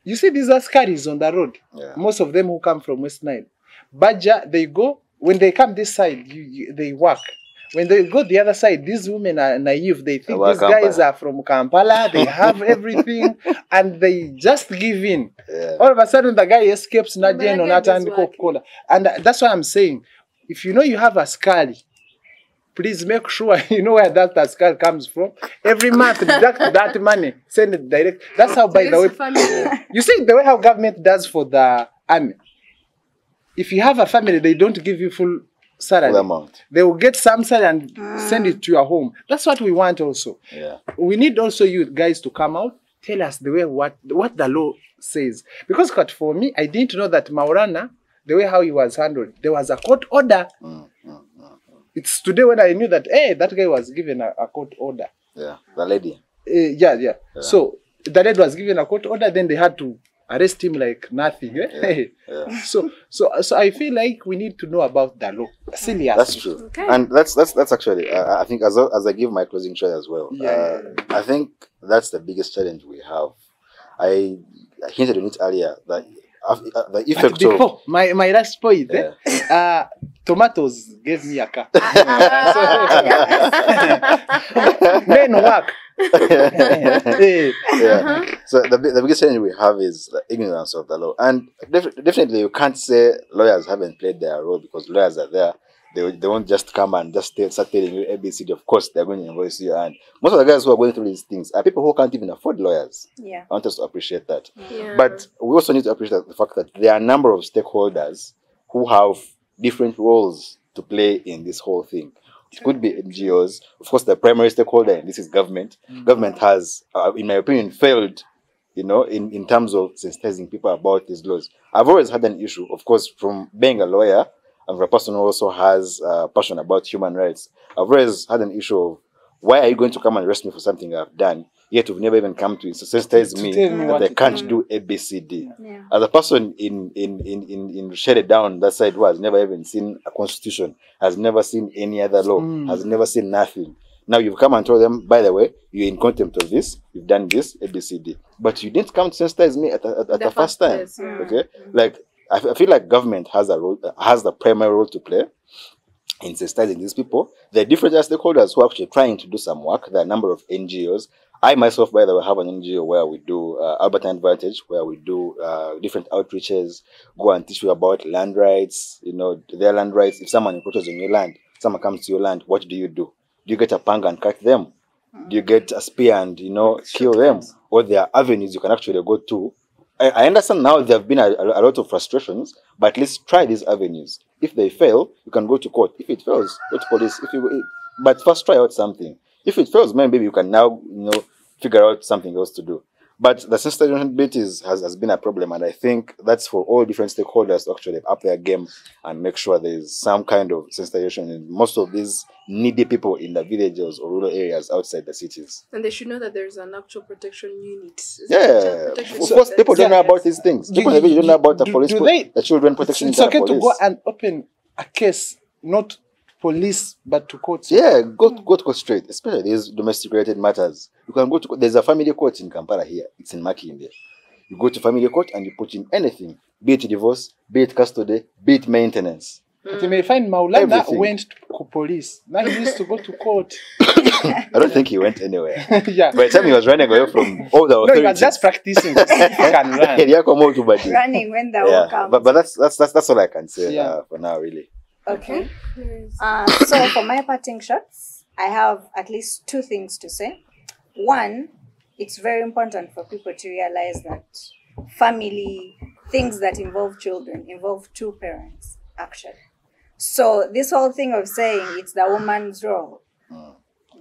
You see these askaris on the road. Yeah. Most of them who come from West Nile. Baja, they go, when they come this side, they work. When they go the other side, these women are naive. They think About these guys Kampala. are from Kampala. They have everything. And they just give in. Yeah. All of a sudden, the guy escapes Nadia But or that guy Nathan does Coca-Cola. And that's what I'm saying. If you know you have a scally, please make sure you know where that skull comes from. Every month, deduct that money, send it direct. That's how, by the way, Family. you see the way how government does for the army. If you have a family, they don't give you full salary. Full amount. They will get some salary and send it to your home. That's what we want also. Yeah. We need also you guys to come out, tell us the way what the law says. Because for me, I didn't know that Maulana, the way how he was handled, there was a court order. It's today when I knew that, that guy was given a court order. Yeah. The lady. Yeah. So the lady was given a court order, then they had to arrest him like nothing. Yeah. So I feel like we need to know about the law. Seriously. That's true. Okay. And that's actually, I think as I give my closing shot as well, I think that's the biggest challenge we have. I hinted on it earlier that the But effect of before, my last point, Yeah. tomatoes gave me a car. Men work. yeah. So the biggest challenge we have is the ignorance of the law, and definitely you can't say lawyers haven't played their role, because lawyers are there. They won't just come and just start telling you ABCD. Of course, they're going to invoice you, and most of the guys who are going through these things are people who can't even afford lawyers. Yeah. I want us to appreciate that. Yeah. But we also need to appreciate the fact that there are a number of stakeholders who have different roles to play in this whole thing. It could be NGOs. Of course, the primary stakeholder in this is government. Government has, in my opinion, failed, in terms of sensitizing people about these laws. I've always had an issue, of course, from being a lawyer and for a person who also has passion about human rights. I've always had an issue of, why are you going to come and arrest me for something I've done? Yet you've never even come to sensitize me tell me that what I to can't do ABCD. Yeah. As a person in shaded down that side who has never even seen a constitution, has never seen any other law, has never seen nothing. Now you've come and told them, by the way, you're in contempt of this, you've done this, ABCD. But you didn't come to sensitize me at the first time. place, yeah. Okay? Like, I feel like government has the primary role to play in sensitizing these people. There are different stakeholders who are actually trying to do some work. There are a number of NGOs. I myself, by the way, have an NGO where we do Albertine Advantage, where we do different outreaches, go and teach you about land rights, their land rights. If someone encroaches on your land, someone comes to your land, what do? Do you get a panga and cut them? Do you get a spear and, kill them? Or there are avenues you can actually go to. I understand now there have been a lot of frustrations, but at least try these avenues. If they fail, you can go to court. If it fails, go to police. But first try out something. If it fails, maybe you can now, figure out something else to do. But the sensitization bit has been a problem, and I think that's for all different stakeholders to actually up their game and make sure there is some kind of sensitization in most of these needy people in the villages or rural areas outside the cities. And they should know that there's an actual protection unit. Yeah, Protection of course, people don't know about these things. People in the village don't know about the police, the children protection. It's okay to police. go and open a case, not police, but to court. Yeah, go to court straight, especially these domestic related matters. You can go to court. There's a family court in Kampala here. It's in Makinde. You go to family court and you put in anything, be it divorce, be it custody, be it maintenance. But you may find Maulana Everything. went to police. Now he used to go to court. I don't think he went anywhere. Yeah. By the time he was running away from all the No, authorities, he was just practicing to see if he can run. Running when the war Yeah, comes. but that's all I can say Yeah. for now, really. Okay. Yes. So for my parting shots, I have at least 2 things to say. One, it's very important for people to realize that family, things that involve children, involve 2 parents, actually. So this whole thing of saying it's the woman's role,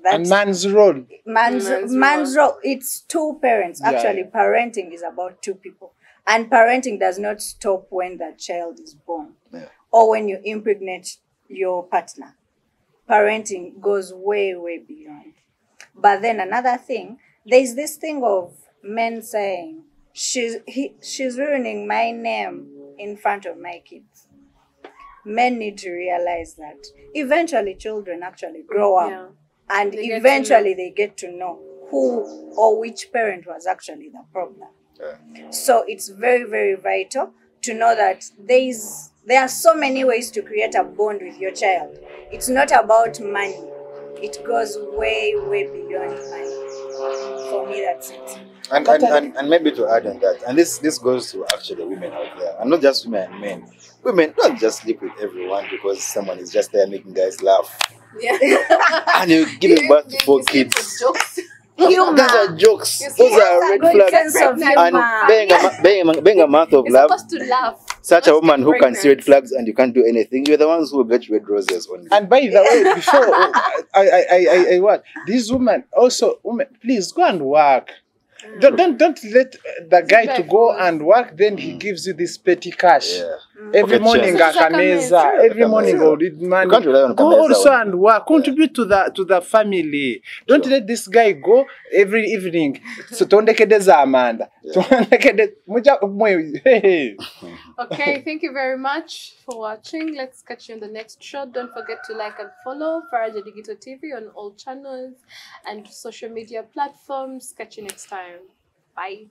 And man's role. man's role, it's 2 parents. Yeah, Actually, yeah. parenting is about 2 people. And parenting does not stop when the child is born Yeah. or when you impregnate your partner. Parenting goes way, way beyond. But then another thing, there's this thing of men saying, she's ruining my name in front of my kids. Men need to realize that eventually children actually grow up. Yeah. And They get to eventually they get to know who or which parent was actually the problem. Yeah. So it's very, very vital to know that there are so many ways to create a bond with your child. It's not about money. It goes way, way beyond money. For me, that's it. And maybe to add on that, and this goes to actually women out there, and not just women and men. Women don't just sleep with everyone because someone is just there making guys laugh. Yeah. And you give birth to 4 kids. Humor. Those are jokes. You see, Those are That's a red good flags. sense of And humor. being a month of You're love, supposed to laugh. such a Not woman get who can see red pregnant. flags and you can't do anything, you're the ones who get red roses only. And by the way, before I what these women also, please go and work. Don't let the guy to go and work. Then he gives you this petty cash. Yeah. Every Okay, morning, cheers. akameza. Every morning, True. go read money. You can't rely on Go Kameza also only. and work. Contribute to the family. Don't Sure. let this guy go every evening. So tondekedeza Amanda. Hey. Okay, thank you very much for watching. Let's catch you in the next show. Don't forget to like and follow Faraja Digital TV on all channels and social media platforms. Catch you next time. Bye.